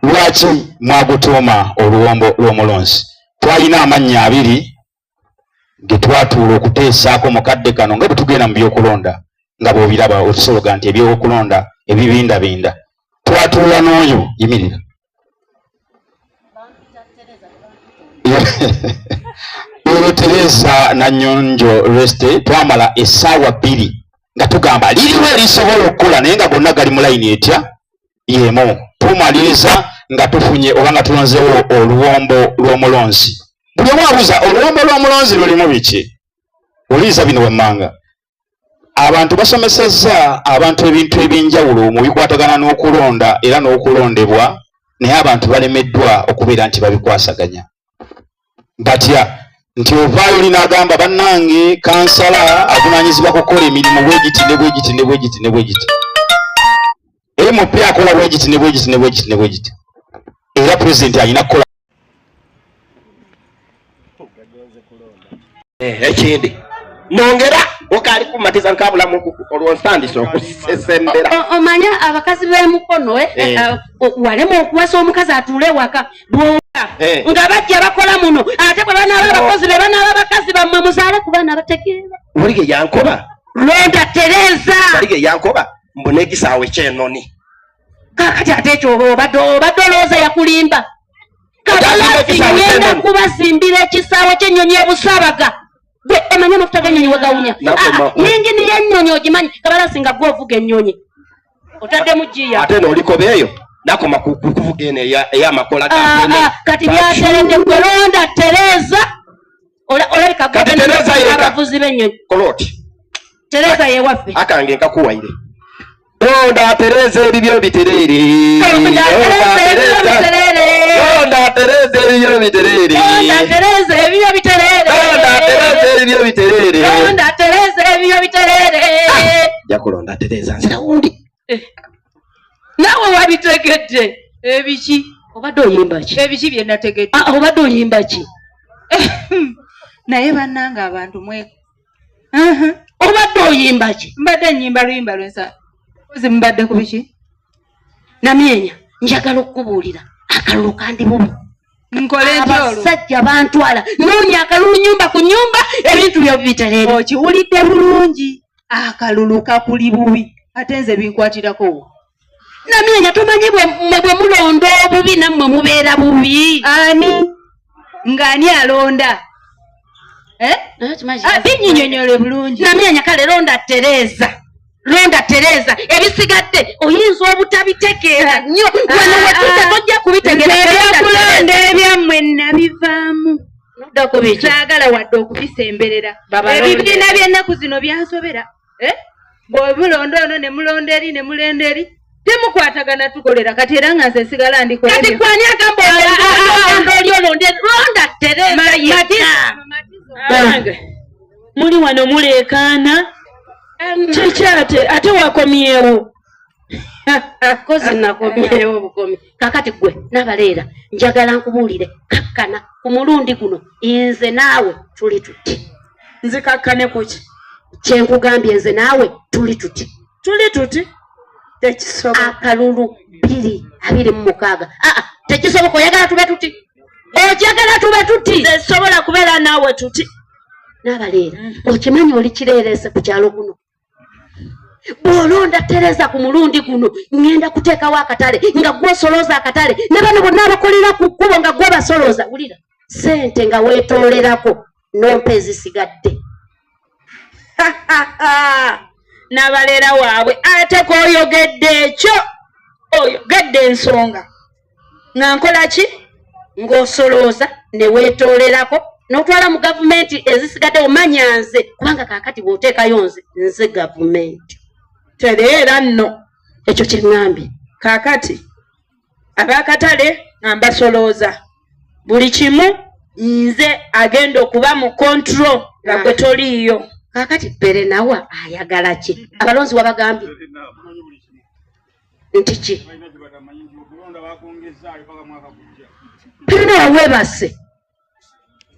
Lwaki mwagutuuma oluwombo lw'omulonzi? Twalina amannya abiri ge twatuula okuteesaako mukadde kano nga bwe tugenda mu byokulonda nga bw'obiraba otusologa nti ebyokulonda ebibindabinda. Twatuula n'oyo yimirira Tereza Nanyonjo Reste. Twamala essaawa 2 nga tugamba liriwo erisobola okukola naye nga gonna gali mu layini etya yemu. Tumaliriza nga tufunye oba nga tulonzeewo oluwombo lw'omulonzi. Buli omu abuuza oluwombo lw'omulonzi lulimu biki? Oliiza bino wammanga. Abantu basomesezza abantu ebintu eby'enjawulo mu bikwatagana n'okulonda era n'okulondebwa, naye abantu balemeddwa okubeera nti babikwasaganya. Batya nti ovaayo n'agamba bannange kansala avunaanyizibwa kukola emirimu bwegiti ne bwegiti ne bwegiti ne bwegiti. MP akola bwegiti ne bwegiti ne bwegiti ne bwegiti. Era pulezidenti alina kukola. Ekindi nongera okaali kumatiza nkabulamu olwonsandisa okusesembera. Omanya abakazi b'emukono walema okuwasa omukazi atuule waka nga bajja bakola muno ate bwe banaaba abakozi be banaaba abakazi bammwe muzaale ku baana bategeera. Walige yankoba Londa Tereza. Walige yankoba mbone egisaawe kyenoni. Kakati ate ekyo obadde olowooza yakulimba. Kabalasi ngenda kubazimbira ekisaawe ky'ennyonyi ebusaabaga. Gwe emanya amafuta g'ennyonyi we gawunya. Yingini y'ennyonyi ogimanyi. Kabalasi nga gwe ovuga ennyonyi. Otaddemu giya. Ate n'olikoba eyo nakoma kuvuga eno ey'amakola kati byateredde gwe Londa Tereza. Olabika abavuzi b'ennyonyi. Koloti. Tereza ye waffe. Akange nkakuwaire. Londa Tereza ebibyo biterere. Londa Tereza ebibyo biterere. Londa Tereza ebibyo biterere. Londa Tereza ebibyo biterere. Londa Tereza ebibyo biterere. Yakulonda Tereza nzira wundi. Nawe wabitegedde ebiki? Obadde oyimba ki? Ebiki bye nategedde. Obadde oyimba ki? Naye bannanga abantu mwe. Obadde oyimba ki? Mbadde nnyimba luyimba lwensa. Ozi mbadde ku biki? Namyenya njagala okubuulira akalulu kandi bubi. Nkole ntyo olwo. Abasajja bantwala noonya akalulu nyumba ku nyumba ebintu byo biterere. Okiwulidde bulungi. Akalulu kakuli bubi. Ate nze binkwatirako. Namyenya tomanyi bwe mulonda obubi nammwe mubeera bubi. Ani? Ng'ani alonda? Binyinyonyole bulungi. Namyenya kale Londa Tereza. Londa Tereza ebisigadde oyinza obutabitegeera nnyo wano wetuta tojja kubitegeera. Ebyokulonda ebyammwe nabivaamu. Saagala wadde okubisemberera. Ebibiina by'ennaku zino byansobera. Bw'omulonda ono ne mulonda eri ne mulenda eri temukwatagana tukolera kati era nga nze sigala ndikola. Kati kwani agamba oli olonda Londa Tereza muli wano muleekaana kyate ate wakomyewo. Kozi nakomyewo bukomi. Kakati gwe nabaleera njagala nkubuulire kakkana ku mulundi guno nze naawe tuli tuti. Nze kakkane kuki? Kyenkugambye nze naawe tuli tuti. Tuli tuti? Tekisoboka. Akalulu 226. Tekisoboka oyagala tube tuti. Okyagala tube tuti. Nze sobola kubeera naawe tuti. Nabaleera okimanyi oli kireerese ku kyalo kuno. Bw'olonda Tereza ku mulundi guno ngenda kuteekawo akatale nga gw'osolooza akatale ne bano bonna abakolera ku kkubo nga gwe basolooza. Wulira ssente nga weetoolerako nompa ezisigadde. Nabaleera waabwe ate k'oyogedde ekyo oyogedde ensonga nga nkola ki? Ng'osolooza ne weetoolerako n'otwala mu gavumenti ezisigadde omanya nze kubanga kaakati bw'oteekayo nze gavumenti. Tereera nno ekyo kiŋŋambye. Kaakati ab'akatale nga mbasolooza buli kimu nze agenda okuba mu control nga gwe toliiyo. Kaakati Berenawa ayagala ki? Abalonzi wabagambye nti ki? Berenawa weebase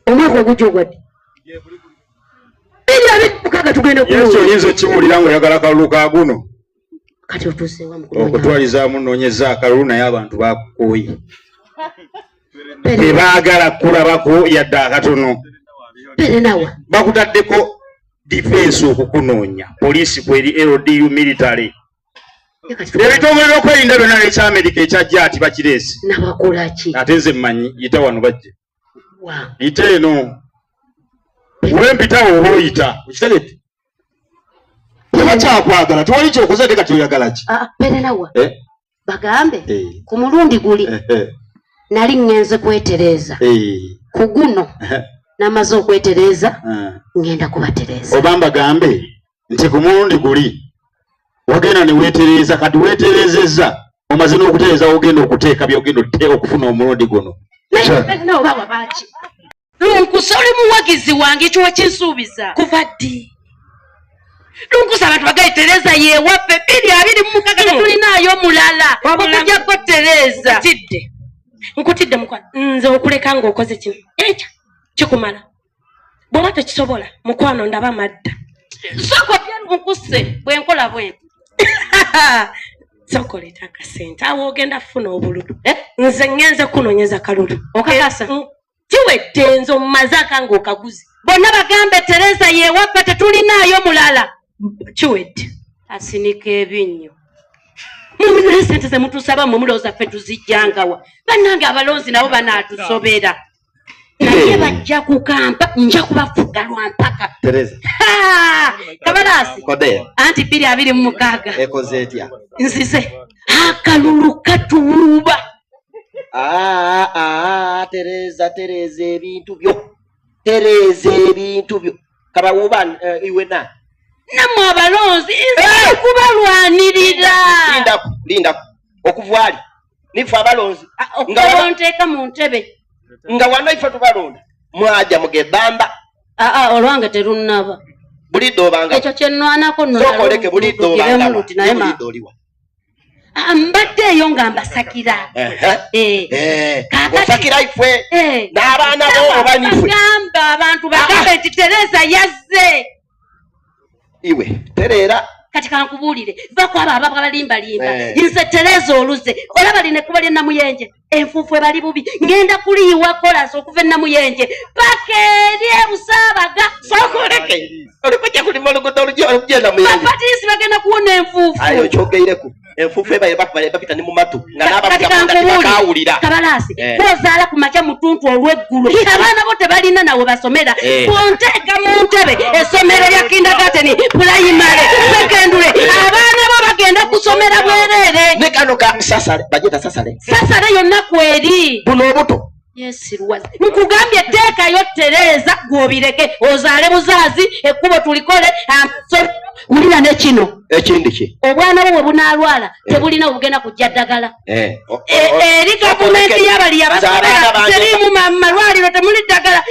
omwaka ogujja ogwadde. Mukaga tugenda kulonda. Yesu oyinza okibuulira ng'oyagala kalulu ka guno. kati otusewa mukuru okutwaliza munoonyeza akalulu naye abantu bakukoye tebaagala kulabako yadde akatono perenawa bakutaddeko defense okukunoonya poliisi kweri LDU military ebitongole by'okwerinda byonna ekyamerika ekyajja ati bakireese nabakolaki ate nze mmanyi yita wano bajje yita eno wempitawo oba oyita okiteredde tebakyakwagala tewali kyokoze ate kati oyagala ki perenawa bagambe ku mulundi guli nali ngenze kwetereza ku guno namaze okwetereza ngenda kubatereza oba mbagambe nti ku mulundi guli wagenda ne weetereza kati weeterezezza omaze n'okutereeza wogenda okuteeka byogenda okufuna omulundi guno lunkusa oli muwagizi wange ekyo kinsuubiza kuva ddi lunkusa abantu bagaitereza yewaffe 226 tulinayo mulala okujjako tereza nkutidde mukwano nze okuleka ng'okoze kino ekyo kikumala bw'oba tekisobola mukwano ndaba amadda sokotya lunkuse bwenkola bwenti sokoleta akasente awo ogenda kufuna obululu nze ngenze kunoonyeza kalulu okakasa kiwedde nze omumaze akanga okaguzi bonna bagambe tereza yewaffe tetulinayo mulala kiwedde asinika ebinnyo mumuna sente zemutusaba mumulowooza ffe tuzijjangawa bannange abalonzi nabo banaatusobera naye bajja kukampa nja kubafuga lwampaka kabalaasi anti 226 ekoze etya nzize akalulu katuwuuba tereza ebintu byo tereza ebintu byo kabawuuba iwena namwe abalonzi nze kubalwanirira lindaku okuvwali nife abalonzi onteeka mu ntebe nga wano ife tubalonda mwaja mugebamba olwange terunnaba bulidde obanga ekyo kyenwanako sokoleke bulidde obanga oliwa mbadde eyo nga mbasakira osakira ife n'abaana bo oba nife gamba abantu bagambe nti tereza yazze iwe tereera kati kankubuulire vako abo ababwa balimbalimba nze tereza oluze olaba line kuba lye namuyenje enfuufu ebali bubi ngenda kuliyiwa kolasi okuva enamuyenje paka eri ebusaabaga sokoleke olikujja kulima olugudo olugenda muyenge bapatisi bagenda kuwona enfuufu ayo kyogeireku enfuufu ebaye bapita ne mu matu nga n'abakawulira kabalaasi bwozaala ku makya mutuntu olw'eggulu abaana bo tebalina nawe basomera bwonteeka mu ntebe essomero lya kindagateni pulayimale sekendule abaana bo bagenda kusomera bwereere ne kano ka sasale bajeta sasale yonna kweri buno obuto yesirwazi nkugambye teekayo tereza gwobireke ozaale buzaazi ekkubo tulikole wulira ne kino ekindi ki obwana bwo bwe bunaalwala tebulina obugenda kujja ddagala eri gavumenti y'abali yabasobera teriimu malwaliro temuli ddagala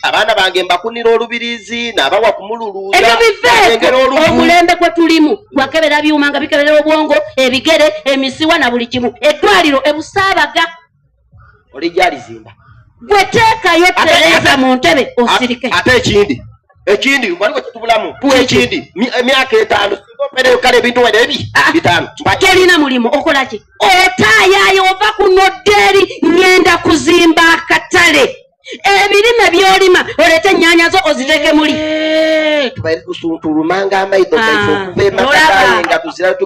abaana bange mbakunira olubirizi n'abawa kumululuuza ebyo biveeko omulembe kwe tulimu gwakebera byuma nga bikeberera obwongo ebigere emisiwa na buli kimu eddwaliro ebusaabaga olijalizimba gwe teekayo tereza mu ntebe osirike ate ekindi waliwo kitubulamu tuwa ekindi emyaka 5 opereyo kale ebintu wena ebi 5 tolina mulimu okolaki otaayayo ova ku noddeeri ngenda kuzimba akatale ebirime byolima oleete ennyanya zo oziteeke muli tulumanga amaido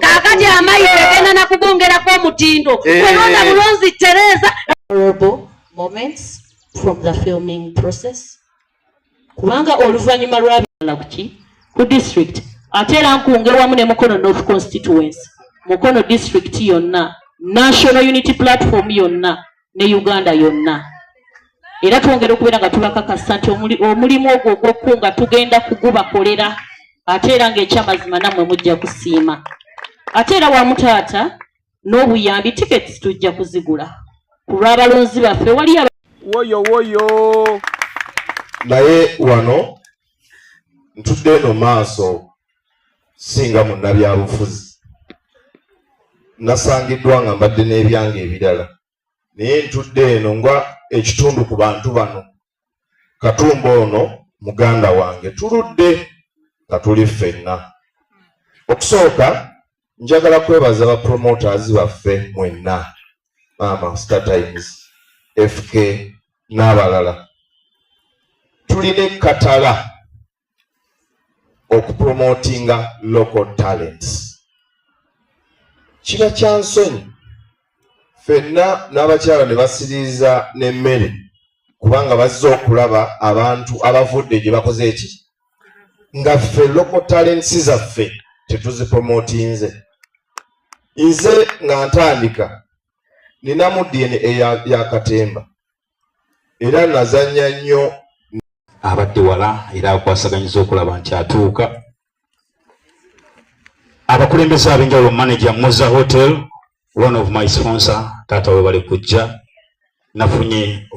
kaakati amaido egenda nakugongerako omutindo welonda bulonzi tereza moments from the filming process kubanga oluvannyuma lwabala kuki ku district ate era nkunge wamu ne Mukono North constituency Mukono district yonna National Unity Platform yonna ne Uganda yonna era twongera okubeera nga tubakakasa nti omulimu ogwo ogw'okkunga tugenda kugubakolera ate era ng'ekyamazima nammwe mujja kusiima ate era wamu taata n'obuyambi tickets tujja kuzigula ku lw'abalonzi baffe wali woyo naye wano ntudde eno maaso singa munnabyabufuzi nasangiddwa nga mbadde n'ebyange ebirala naye ntudde eno nga ekitundu ku bantu bano Katumba ono muganda wange tuludde nga tuli ffenna Okusooka njagala kwebaza ba promoters baffe mwenna Mama Star Times FK n'abalala tuline katala okupromotinga local talents. Kiba kyansonyi ffenna n'abakyala ne basiriiza n'emmere kubanga bazze okulaba abantu abavudde gye bakoze eki nga ffe local talents zaffe tetuzipromotinze. Nze nga ntandika ninamu DNA ya Katemba era nazanya nnyo abadde wala era akwasaganyiza okulaba nti atuuka. Abakulembeze ab'enjawulo manager Muza Hotel, one of my sponsor, taata we bali kujja nafunye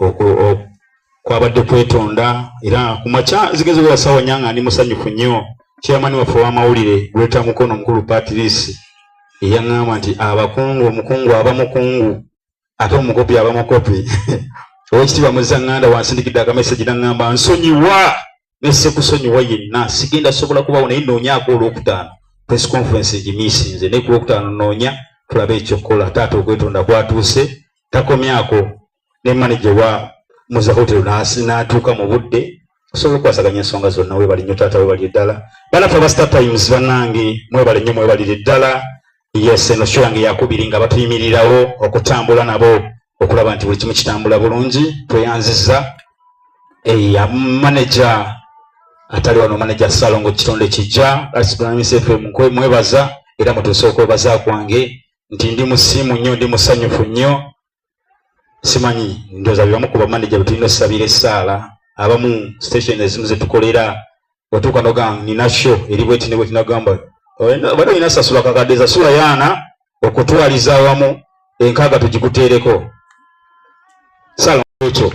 kwabadde kwetonda era kumacha zigeze za sawa nyanga ndi musanyufu nnyo. Chairman waffe w'amawulire Greater Mukono Mukulu Patrice eyangamba nti abakungu omukungu abamukungu ate omukopi abamukopi Owekitiibwa Muzanganda wansindikidde akamesegi n'angamba nsonyiwa nesse kusonyiwa yenna sigenda sobola kubawo naye noonyaako olwokutaano press conference egimiisinze naye ku lwokutaano noonya tulabe ekyokukola taata okwetonda kwatuuse takomyako ne manager wa Muza Hotel n'atuuka mu budde osobola okwasaganya ensonga zonna weebali nnyo taata weebali eddala banaffe aba Star Times bannange mwebale nnyo mwebalire eddala. Yes, eno show yange yakubiri nga batuyimirirawo okutambula nabo okulaba nti buli kimu kitambula bulungi. Tweyanziza manager atali wano manager Salongo kitonde kijja FM mwebaza era mutuuse okwebaza kwange nti ndi musimu nnyo ndi musanyufu nnyo. Simanyi ndoza bibamu ku bamanager betulina osabira essaala abamu station ezimu zetukolera otuuka noga nina show eri bweti ne bweti nagamba bado inasasula kakadeza sula yana okutwaliza awamu enkaaga tugikuteereko sala ekyo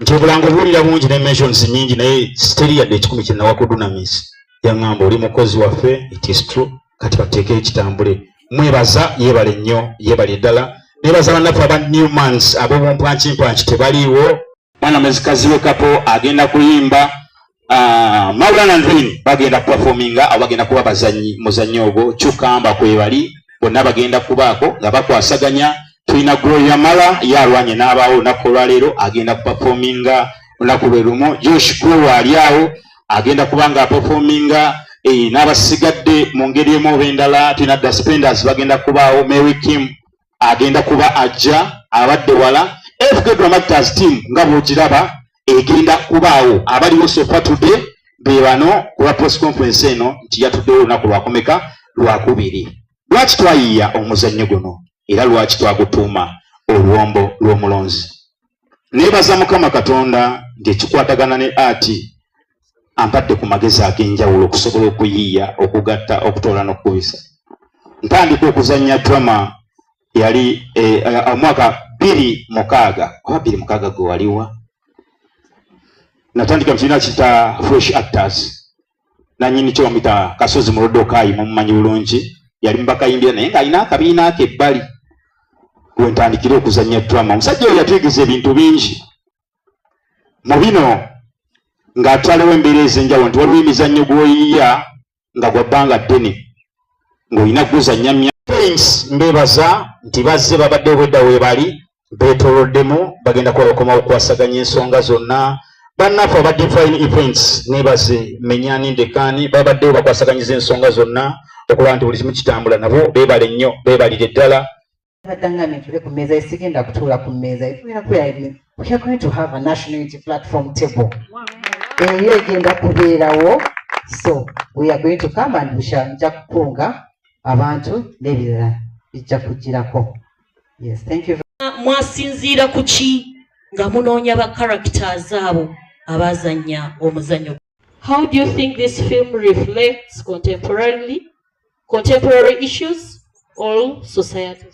nti obulango bulira bungi ne mentions nyingi naye steri yadde ekikumi kina wakudunamis yangamba oli mukozi waffe it is true kati bateekeo ekitambule. Mwebaza yeebale nnyo yeebale ddala nebaza bannaffe aba Newmans ab'obumpanchimpanchi tebaliiwo. Mwana muzikazi we kapo agenda kuyimba Maulana Ndwini bagenda kuperforminga abagenda kuba bazanyi muzannyo ogwo kyukamba kwebali bonna bagenda kubaako nga bakwasaganya. Tulina Gloria Mala yalwanye n'abaawo olunaku olwaleero agenda kuperforminga olunaku lwe lumu. Josh Grow ali awo agenda kuba nga aperforminga n'abasigadde mu ngeri emu oba endala. Tulina The Spenders bagenda kubaawo. Mary Kim agenda kuba ajja abadde wala. FK Dramaters team nga bw'ogiraba egenda kubaawo abaliwo sofa today be bano kuba press conference eno nti yatuddewo olunaku lwakomeka lwakubiri. Lwaki twayiiya omuzannyo guno era lwaki twagutuuma oluwombo lw'omulonzi? Neebaza Mukama Katonda nti ekikwatagana ne ati ampadde ku magezi ag'enjawulo okusobola okuyiiya okugatta okutoola n'okukubisa. Ntandika okuzannya drama yali omwaka 2006 oba 2006 gwe waliwa natandika mu kibiina kita Fresh Actors nanyini kyo bamuyita Kasozi Mulodokayi mumumanyi bulungi yali mubakayimbira naye ng'alina akabiina ke ebbali we ntandikira okuzannya drama. Omusajja oyo yatuyigiriza ebintu bingi mu bino ng'atwalewo embeera ez'enjawulo nti waliwo emizannyo gw'oyiiya nga gwa bbanga ddene ng'olina guzannya mbebaza nti bazze babadde obwedda weebali beetoloddemu bagenda kubakomawo okwasaganya ensonga zonna. Bannaffe aba Divine Events nebaze Menyani Ndekani babaddewo bakwasaganyiza ensonga zonna okulaba nti buli kimu kitambula nabo beebale nnyo beebalire ddala. Badangane tule ku mmeeza esigenda kutuula ku mmeeza we are going to have a national unity platform table. Eyo egenda kubeerawo so we are going to come and nja kukunga abantu n'ebirala bijja kugirako. Yes, thank you. Mwasinziira ku ki nga munoonya ba characters abo abazanya omuzannyo? How do you think this film reflects contemporary issues or society?